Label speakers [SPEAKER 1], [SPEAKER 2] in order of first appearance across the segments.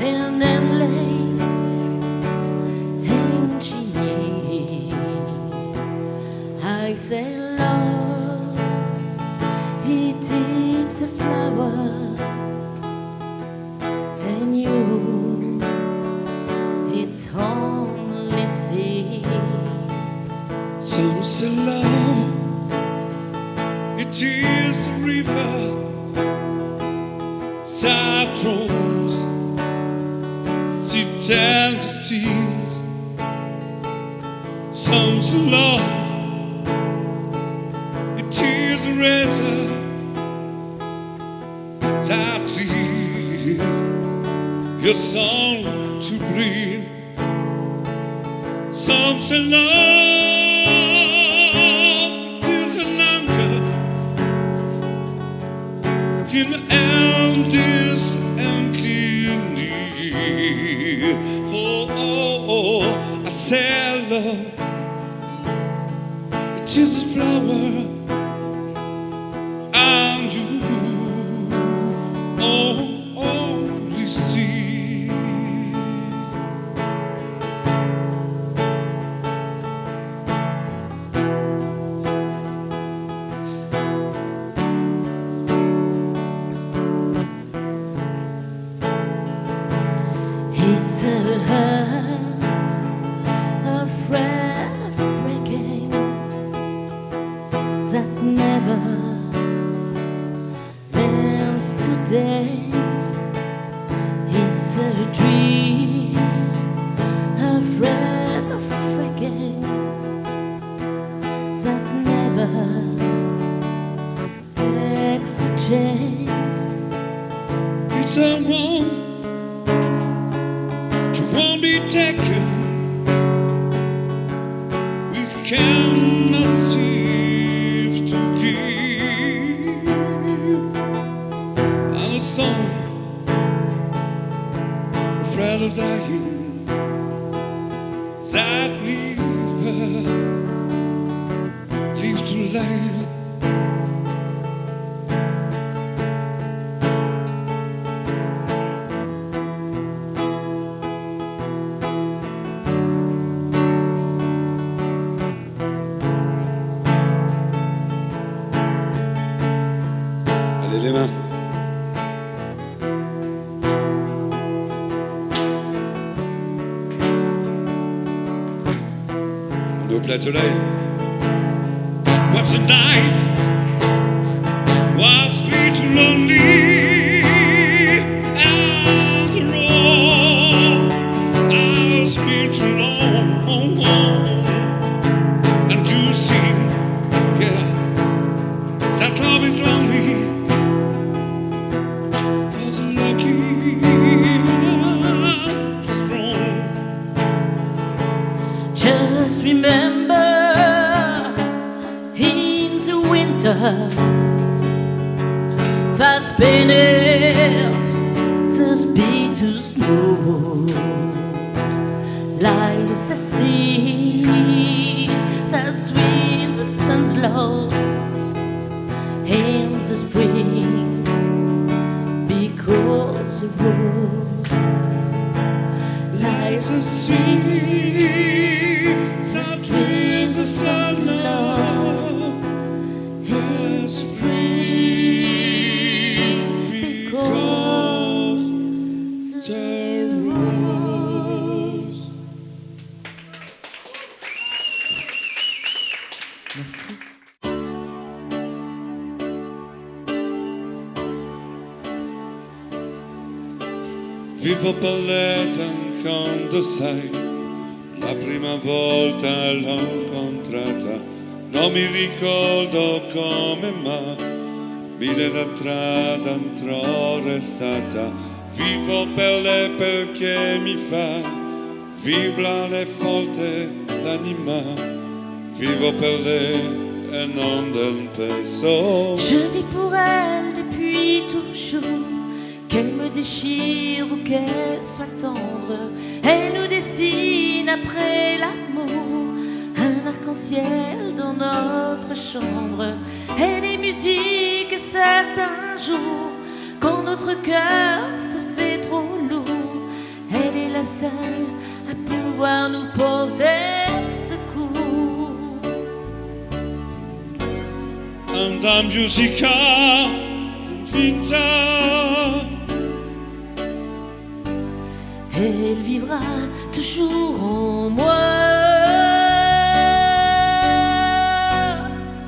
[SPEAKER 1] an endless engineer. I say love, it is a flower, and you, it's only seed.
[SPEAKER 2] Some say love, it is a river, sad drones, she tend to see. Some say love, it is a razor, that lead your song to breathe. Some say love, it is an anger in the end is empty need. Oh, oh, oh, I say love, it is a flower, and you only see.
[SPEAKER 1] It's a heart afraid of breaking, that never learns to dance. It's a dream afraid of breaking, that never takes a chance.
[SPEAKER 2] It's a wrong, you won't be taken. We cannot cease to give. And a song, afraid of dying, that leaves to life. Allez les mains. On est au plat de soleil. What's the night was me too lonely after all. I was been too long, and you see, yeah, that love is lonely. Wasn't lucky, strong.
[SPEAKER 1] Just remember, in the winter, that's beneath the speed to snows, lies the sea that twins the sun's low. In the spring, because the rose lies the sea
[SPEAKER 2] that twins the sun low.
[SPEAKER 1] in spring, because the rose. Merci.
[SPEAKER 2] Vivo per l'età quando sai, la prima volta l'ho incontrata, non mi ricordo come ma, mille la strada entrò restata, vivo per lei perché mi fa vibrare forte l'anima, vivo per lei e non del peso.
[SPEAKER 1] Je vis pour elle depuis toujours, qu'elle me déchire ou qu'elle soit tendre, elle nous dessine après l'amour un arc-en-ciel dans notre chambre. Elle est musique et certains jours quand notre cœur se fait trop lourd, elle est la seule à pouvoir nous porter secours.
[SPEAKER 2] Anda musica d'infinita,
[SPEAKER 1] elle vivra toujours en moi.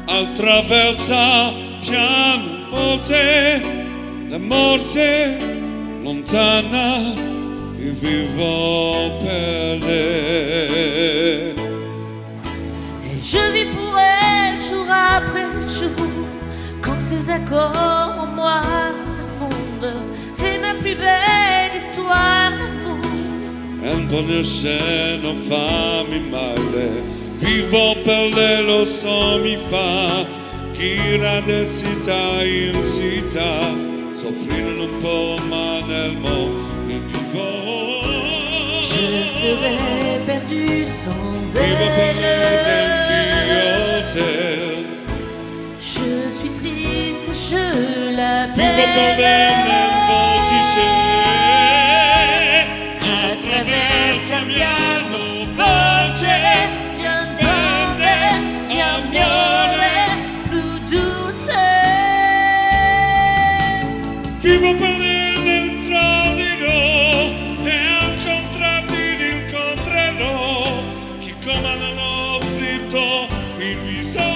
[SPEAKER 2] attraversa piano volte la morte lontana e vivo per lei.
[SPEAKER 1] Et je vis pour elle jour après jour, quand ses accords en moi se fondent. C'est ma plus belle histoire d'amour.
[SPEAKER 2] Antonisce non fammi male, vivo per lei, lo so mi fa girare città in città, soffrire un po' ma nel mondo vivo.
[SPEAKER 1] Je serais perdu sans
[SPEAKER 2] Vivo per lei del
[SPEAKER 1] elle.
[SPEAKER 2] mio hotel,
[SPEAKER 1] Je suis triste, je l'appelle.
[SPEAKER 2] vivo per lei nel vortice,
[SPEAKER 1] Attraverso il piano voce ti spende l'amore più dolce.
[SPEAKER 2] vivo per lei nel tradirò e al contrario ti incontrerò chi come l'hanno scritto il viso.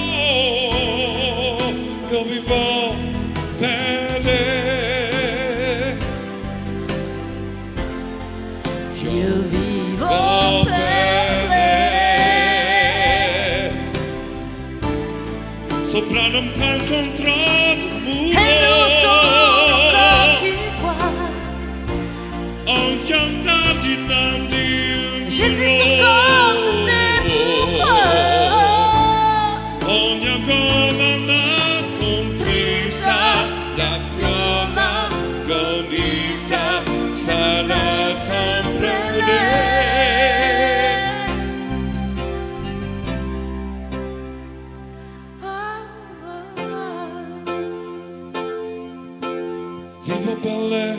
[SPEAKER 2] Io vivo per lei,
[SPEAKER 1] Io vivo per lei.
[SPEAKER 2] sopra un palco incontrato muro.
[SPEAKER 1] Et nous sommes comme tu vois.
[SPEAKER 2] On chanta dinanzi un
[SPEAKER 1] J'existe
[SPEAKER 2] giro.
[SPEAKER 1] encore, je sais pourquoi.
[SPEAKER 2] Ogni ancora compresa, la protagonista sarà sempre lei. Vivo per lei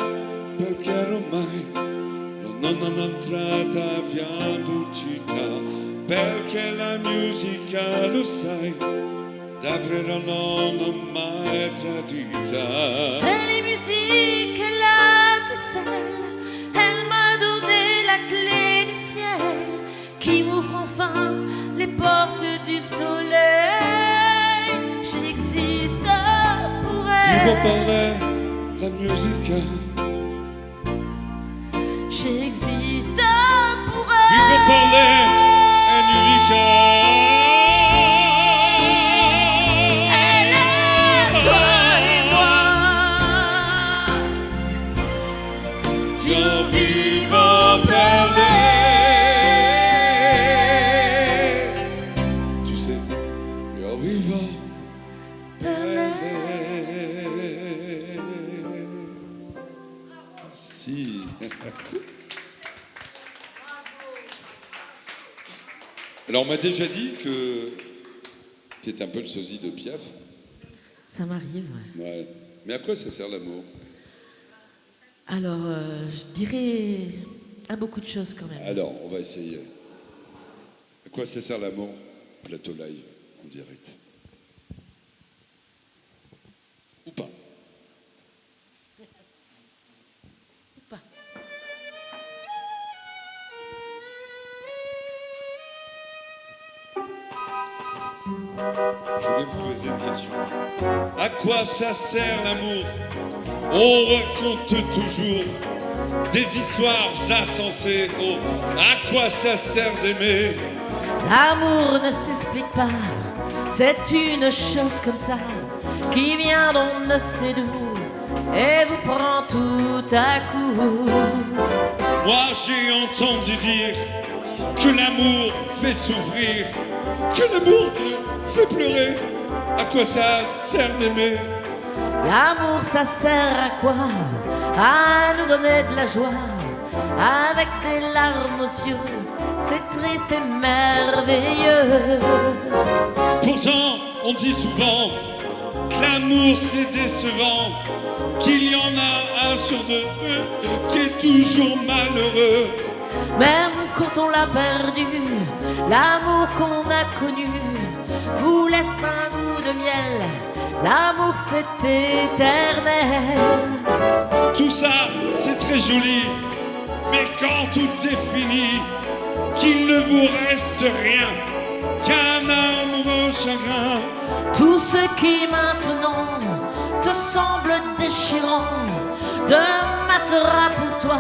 [SPEAKER 2] perché ormai non ho un'entrata via città, perché la musica lo sai, davvero non ho mai tradita.
[SPEAKER 1] Elle est musique, elle a tes ailes. Elle m'a donné la clé du ciel qui m'ouvre enfin les portes du soleil. J'existe pour
[SPEAKER 2] Vivo per
[SPEAKER 1] elle.
[SPEAKER 2] lei la musica,
[SPEAKER 1] J'existe pour
[SPEAKER 2] vivo
[SPEAKER 1] elle.
[SPEAKER 2] per lei è l'unica.
[SPEAKER 1] Elle est toi et moi.
[SPEAKER 2] Io vivo per lei. Tu sais, io vivo per lei. Merci. Alors, on m'a déjà dit que tu étais un peu le sosie de Piaf.
[SPEAKER 1] Ça m'arrive, ouais.
[SPEAKER 2] Ouais. Mais à quoi ça sert l'amour?
[SPEAKER 1] Alors, je dirais à beaucoup de choses quand même.
[SPEAKER 2] Alors, on va essayer. À quoi ça sert l'amour? Plateau live, en direct. Ou pas?
[SPEAKER 1] Ou pas.
[SPEAKER 2] Je voulais vous poser une question. À quoi ça sert l'amour? On raconte toujours des histoires insensées. Oh, à quoi ça sert d'aimer?
[SPEAKER 1] L'amour ne s'explique pas, c'est une chose comme ça qui vient d'on ne sait d'où et vous prend tout à coup.
[SPEAKER 2] Moi j'ai entendu dire que l'amour fait souffrir, que l'amour fait pleurer. À quoi ça sert d'aimer?
[SPEAKER 1] L'amour, ça sert à quoi? À nous donner de la joie avec des larmes aux yeux. C'est triste et merveilleux.
[SPEAKER 2] Pourtant on dit souvent que l'amour c'est décevant, qu'il y en a un sur deux qui est toujours malheureux.
[SPEAKER 1] Même quand on l'a perdu, l'amour qu'on a connu vous laisse un goût de miel. L'amour c'est éternel.
[SPEAKER 2] Tout ça c'est très joli, mais quand tout est fini, qu'il ne vous reste rien qu'un amoureux chagrin.
[SPEAKER 1] Tout ce qui maintenant te semble déchirant, demain sera pour toi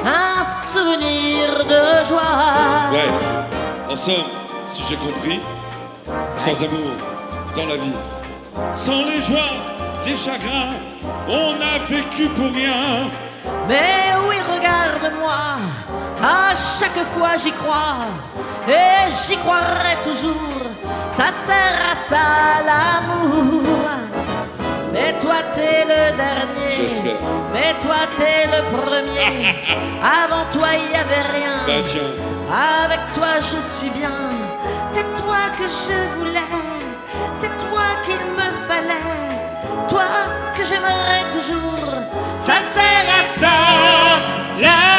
[SPEAKER 1] un souvenir de joie.
[SPEAKER 2] Ouais, en somme, si j'ai compris, sans amour dans la vie, sans les joies, les chagrins, on a vécu pour rien.
[SPEAKER 1] Mais oui, regarde-moi, à chaque fois j'y crois, et j'y croirai toujours, ça sert à ça l'amour. Mais toi t'es le dernier,
[SPEAKER 2] J'espère.
[SPEAKER 1] mais toi t'es le premier, avant toi il y avait rien,
[SPEAKER 2] Bah tiens,
[SPEAKER 1] avec toi je suis bien, c'est toi que je voulais, c'est toi qu'il me fallait, toi que j'aimerais toujours, ça sert à ça l'amour.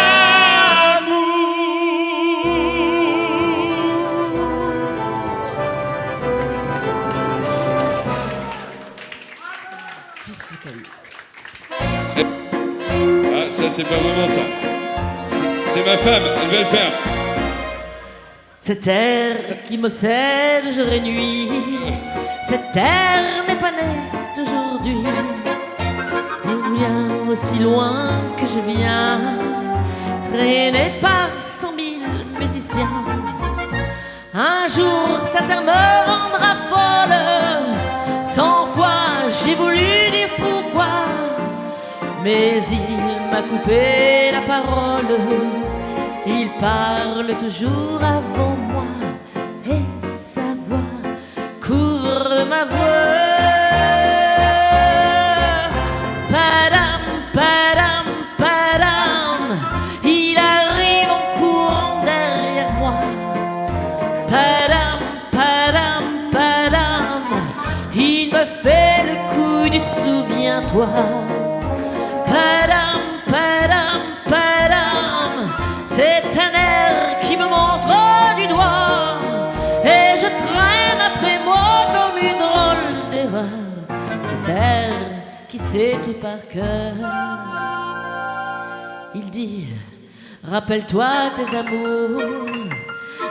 [SPEAKER 2] ah, ça c'est pas vraiment ça. C'est ma femme, elle va le faire.
[SPEAKER 1] Cette terre qui m'obsède jour et nuit, cette terre n'est pas née d'aujourd'hui. D'où vient aussi loin que je viens, traîné par 100 000 musiciens. Un jour cette terre me rendra folle, 100 fois j'ai voulu dire pourquoi, mais il m'a coupé la parole. Il parle toujours avant moi et sa voix couvre ma voix. Padam, padam, padam, il arrive en courant derrière moi. Padam, padam, padam, il me fait le coup du souviens-toi. Padam, padam, padam, c'est un air qui me montre du doigt, et je traîne après moi comme une drôle d'erreur. Cet air qui sait tout par cœur. Il dit, rappelle-toi tes amours,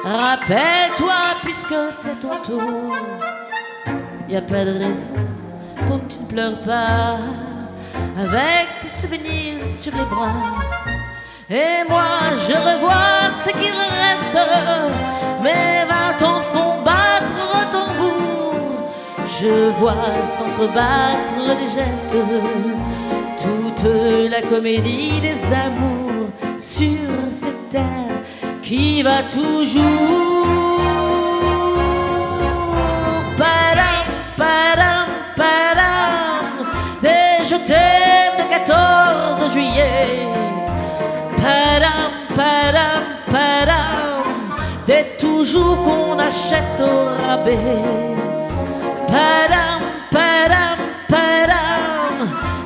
[SPEAKER 1] rappelle-toi puisque c'est ton tour. Y a pas de raison pour que tu ne pleures pas, avec tes souvenirs sur les bras. Et moi je revois ce qui reste, mes 20 ans font battre tambour. Je vois s'entrebattre des gestes, toute la comédie des amours sur cette terre qui va toujours. Padam, padam, padam, des je t'aime de 14 juillet. Padam, padam, padam, des toujours qu'on achète au rabais. Padam, padam, padam,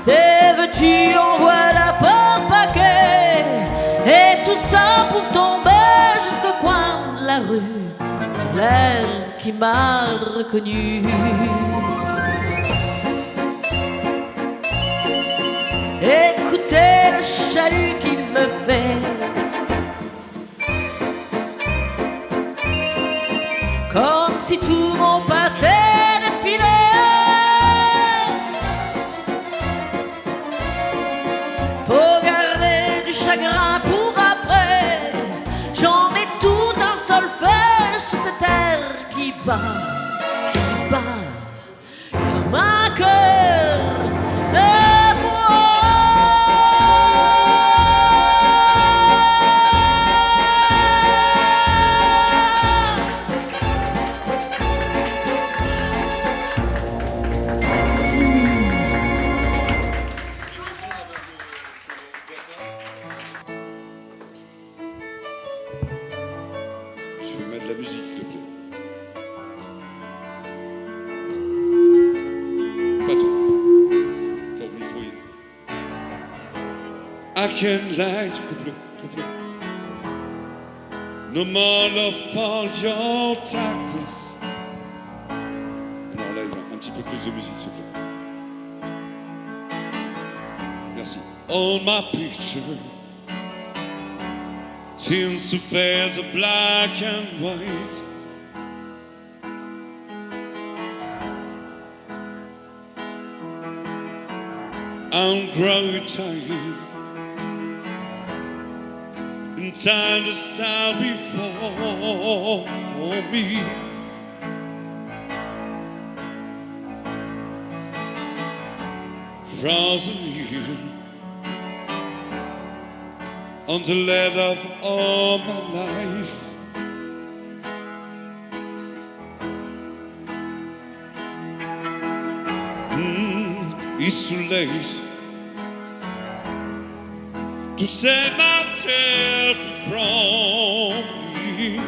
[SPEAKER 1] des veux-tu en voilà par paquet. Et tout ça pour tomber jusqu'au coin de la rue, sur l'air qui m'a reconnu. Écoutez le chalut qu'il me fait, comme si tout mon passé défilait. Faut garder du chagrin pour après, j'en ai tout un solfège sur cette terre qui bat comme un cœur de bois.
[SPEAKER 2] Tu peux mettre de la musique s'il te plaît. black and light. Coupe-le, coupe-le. No more love for your darkness. Non, là, il va un petit peu plus de musique, s'il vous plaît. Merci. All my picture seems to fade to black and white. I'm growing tired, and time to start before me. Frozen here on the lead of all my life. It's too late to save myself from me.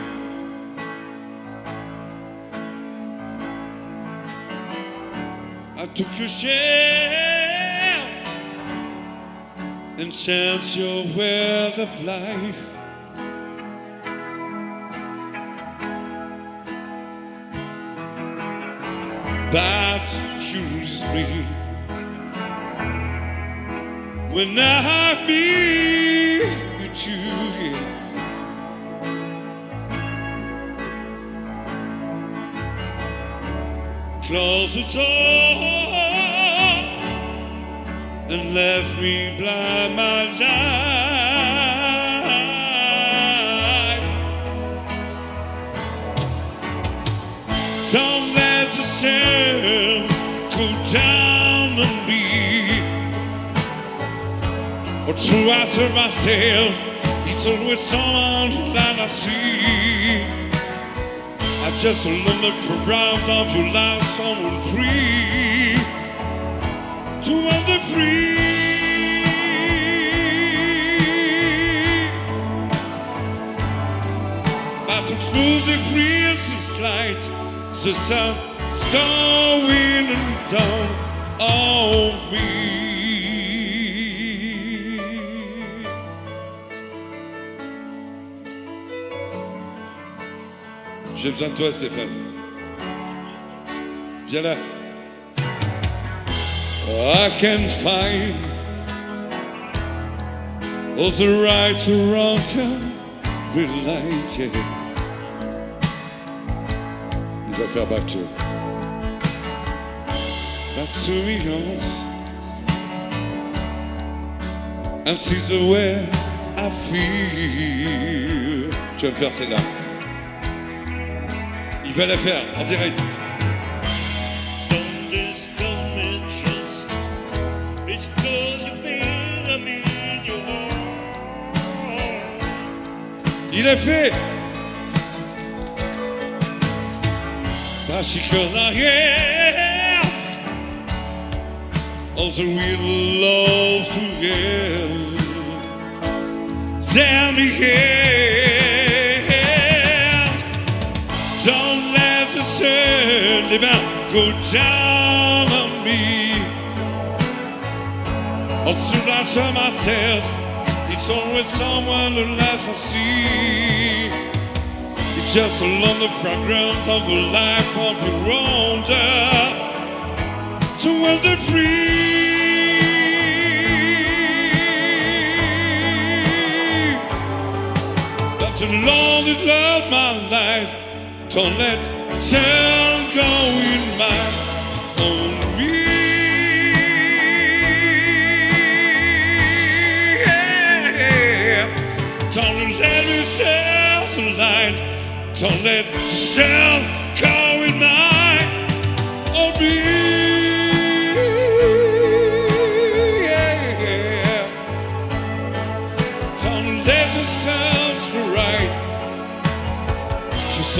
[SPEAKER 2] I took your chance and changed your way of life. But choose me when I meet you. Close the door and left me blind my life. Don't let the sun go down on me, or true I serve myself. It's always someone that I see. I just look for out of your life, someone free, to want the free. But to lose the free is light, the sun's going down of me. J'ai besoin de toi, Stéphane. Viens là. I can find all the right to wrong time related. Il va faire battre. That's who he goes. And see the way I feel. Tu vas me faire celle-là. Il va la faire en direct.
[SPEAKER 3] Don't discount me trust. It's cause you feel I'm in your heart.
[SPEAKER 2] Il est fait. Parce que la yes, also we love together. Stand me here. Don't let the sun go down on me. Or should I show myself? It's always someone unless I see. It's just along the fragrance of a life of your own, to wander free. But the Lord that loved my life, don't let sun go in my own me. Yeah. Don't let me sell the light. Don't let the sun go in my own me. Yeah. Don't let the sun go right. Just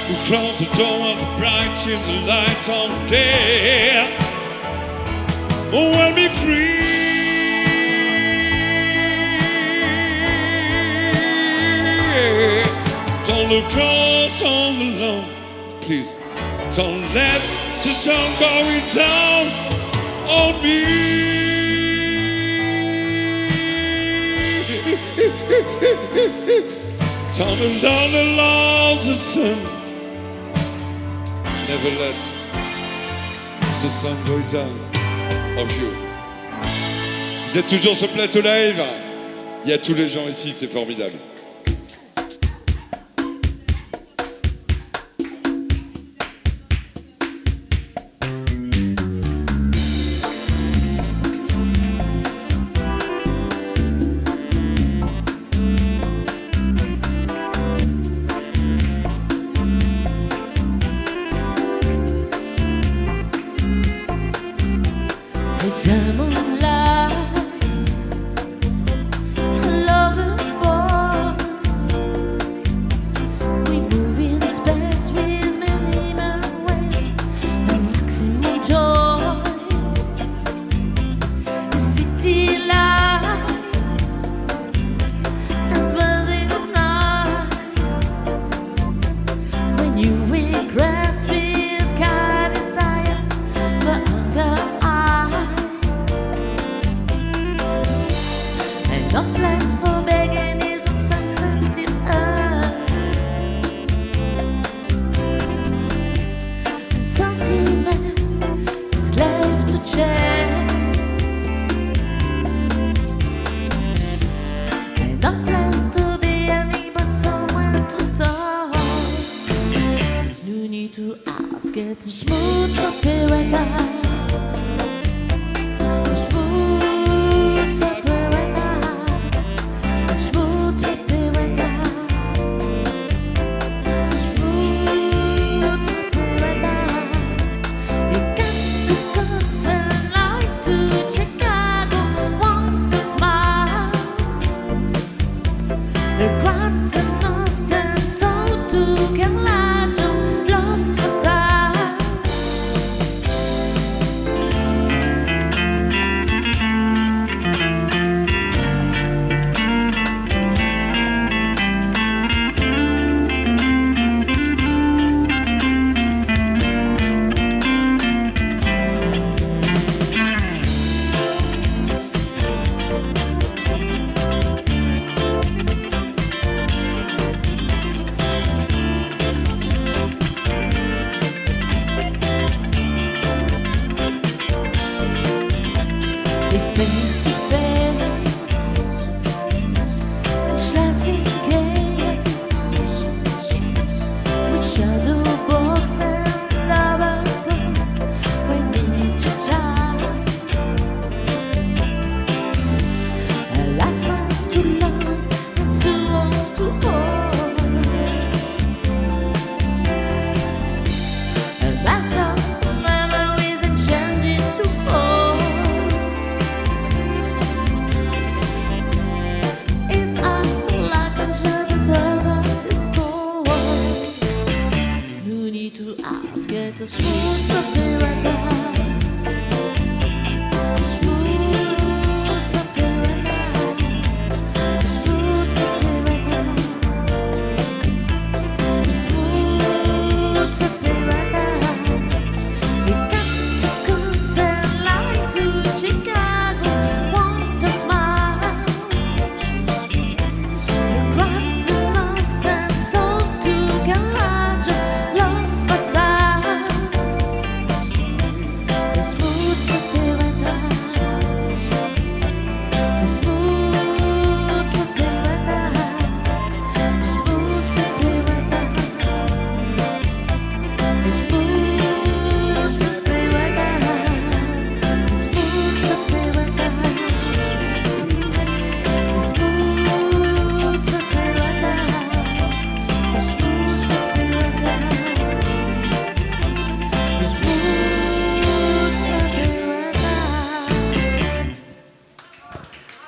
[SPEAKER 2] who close the door of the bright chins the light on there. Oh, I'll be free. Don't look close on the lawn, please. Don't let the sun go down on me. Tumbling down the laws of sin. Nevertheless, the sun go down of you. Vous êtes toujours sur Plateau Live. Il y a tous les gens ici, c'est formidable.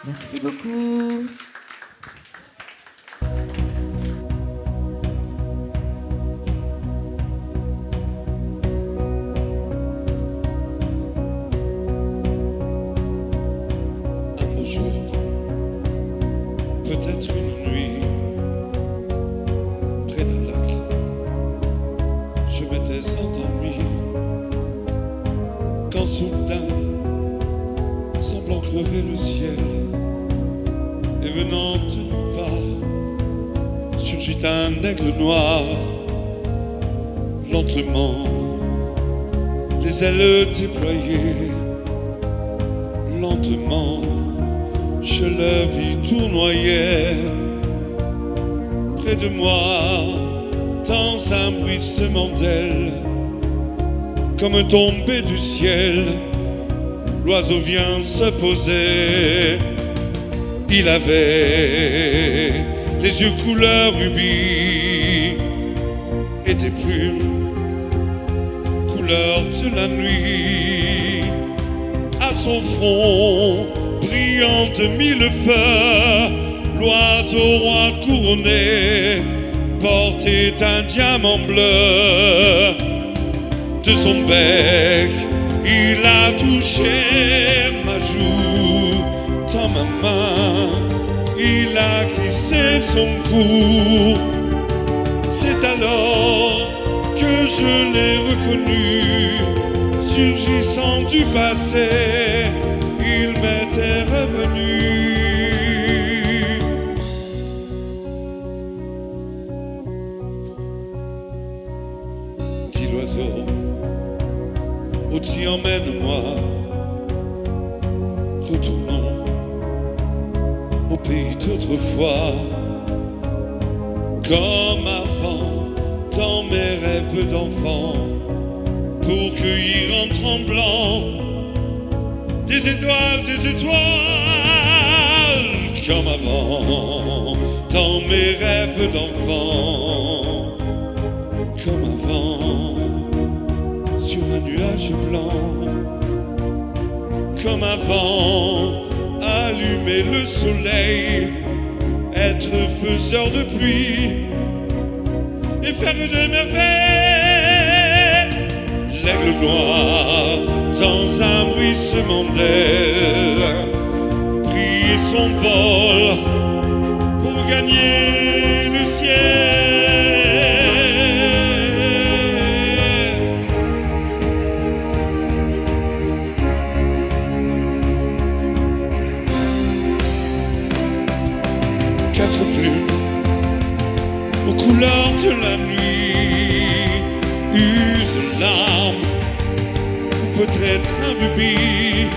[SPEAKER 1] Merci beaucoup.
[SPEAKER 2] Un beau jour, peut-être une nuit, près d'un lac, je m'étais endormi, quand soudain, semblant crever le ciel, et venant de nulle part, un aigle noir. Lentement, les ailes déployées. Lentement, je le vis tournoyer. Près de moi, dans un bruissement d'ailes, comme tombé du ciel, l'oiseau vient se poser. Il avait les yeux couleur rubis et des plumes couleur de la nuit. À son front, brillant de mille feux, l'oiseau roi couronné portait un diamant bleu. De son bec, il a touché ma joue. Dans ma main, il a glissé son cou. C'est alors que je l'ai reconnu, surgissant du passé, il m'était revenu. Petit oiseau, où t'y emmène-moi, retournons au pays d'autrefois, comme avant, dans mes rêves d'enfant, pour cueillir en tremblant des étoiles, comme avant, dans mes rêves d'enfant, comme avant, sur un nuage blanc, comme avant, allumer le soleil, être faiseur de pluie et faire de merveilles. L'aigle noir, dans un bruissement d'ailes, prit son vol pour gagner le ciel. Quatre plumes aux couleurs de la nuit, une larme ou peut-être un rubis.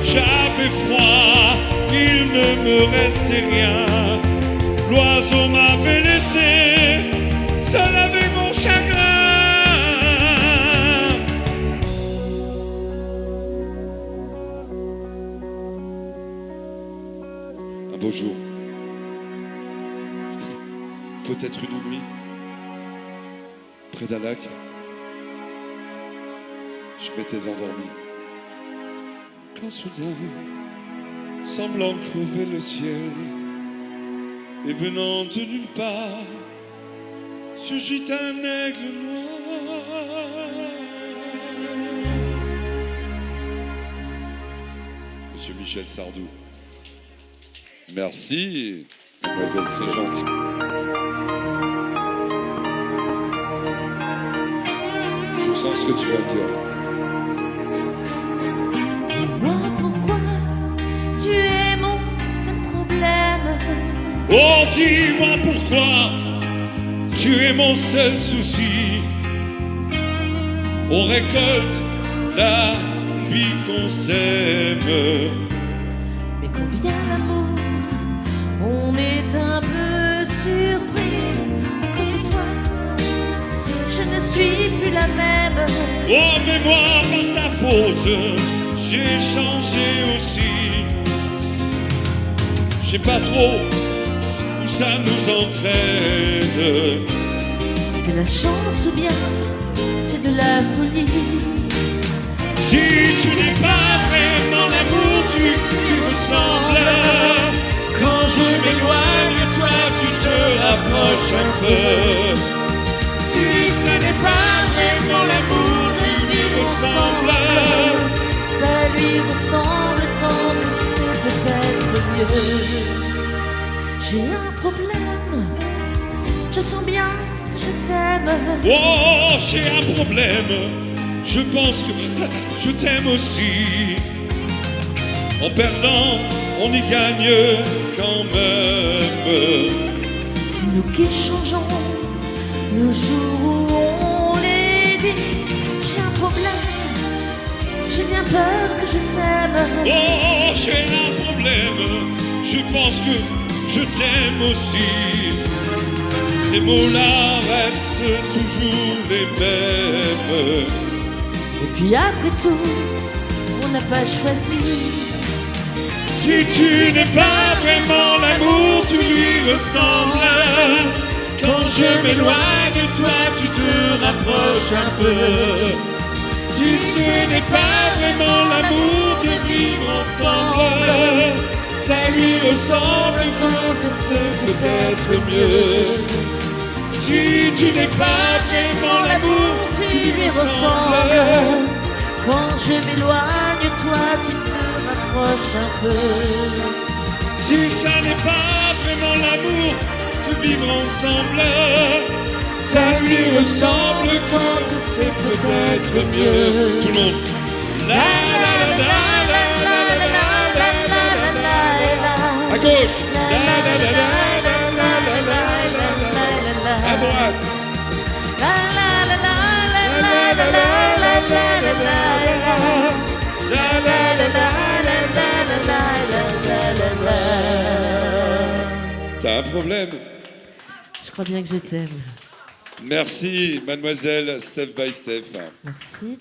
[SPEAKER 2] J'avais froid, il ne me restait rien. L'oiseau m'avait laissé seul avec mon chagrin. Un beau jour, peut-être une nuit, près d'un lac, je m'étais endormi. Quand soudain, semblant crever le ciel, et venant de nulle part, surgit un aigle noir. Monsieur Michel Sardou. Merci, mademoiselle, c'est gentil. Je sens ce que tu vas me dire.
[SPEAKER 1] Dis-moi pourquoi tu es mon seul problème.
[SPEAKER 2] Oh, dis-moi pourquoi tu es mon seul souci. On récolte la vie qu'on s'aime,
[SPEAKER 1] Mais quand vient l'amour, on est un peu surpris. À cause de toi, je ne suis plus la même.
[SPEAKER 2] oh, mais moi, par ta faute, j'ai changé aussi. Je sais pas trop où ça nous entraîne.
[SPEAKER 1] C'est la chance ou bien c'est de la folie.
[SPEAKER 2] Si tu n'es pas vraiment l'amour, tu me sembles. Quand je m'éloigne, toi tu te rapproches un peu. Si ce n'est pas vraiment l'amour, tu vivre ensemble.
[SPEAKER 1] Ça lui ressemble tant que c'est peut-être mieux. J'ai un problème, je sens bien que je t'aime.
[SPEAKER 2] Oh, j'ai un problème. Je pense que je t'aime aussi. En perdant, on y gagne quand même.
[SPEAKER 1] Si nous qui changeons le jour où on les dit. J'ai un problème, j'ai bien peur que je t'aime.
[SPEAKER 2] Oh, j'ai un problème, je pense que je t'aime aussi. Ces mots-là restent toujours les mêmes.
[SPEAKER 1] Et puis après tout, on n'a pas choisi.
[SPEAKER 2] Si tu n'es pas vraiment l'amour, tu lui ressembles. Quand je m'éloigne de toi, tu te rapproches un peu. Si ce n'est pas vraiment l'amour de vivre ensemble, ça lui ressemble quand c'est peut-être mieux. Si tu n'es pas vraiment l'amour,
[SPEAKER 1] tu lui ressembles. Quand je m'éloigne de toi, tu te rapproches un peu.
[SPEAKER 2] Si ça n'est pas vraiment l'amour de vivre ensemble, ça lui ressemble quand c'est peut-être mieux. Tout le monde. La la la la la la la la la. À gauche. La la la la la la la la la. À droite.
[SPEAKER 1] La la la la la la la la la la la.
[SPEAKER 2] La la la la. T'as un problème?
[SPEAKER 1] Je crois bien que je t'aime.
[SPEAKER 2] Merci, mademoiselle Steph by Steph.
[SPEAKER 1] Merci.